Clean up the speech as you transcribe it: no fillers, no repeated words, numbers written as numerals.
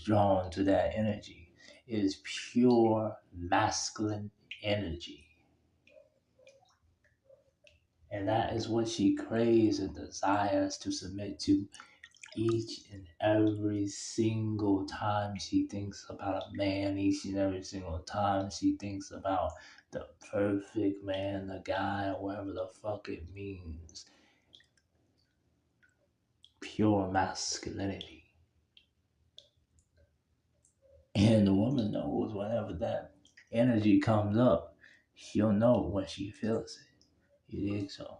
drawn to that energy. It is pure masculine energy. And that is what she craves and desires to submit to each and every single time she thinks about a man, each and every single time she thinks about the perfect man, the guy, whatever the fuck it means. Pure masculinity. And the woman knows whenever that energy comes up, she'll know when she feels it. You dig? So,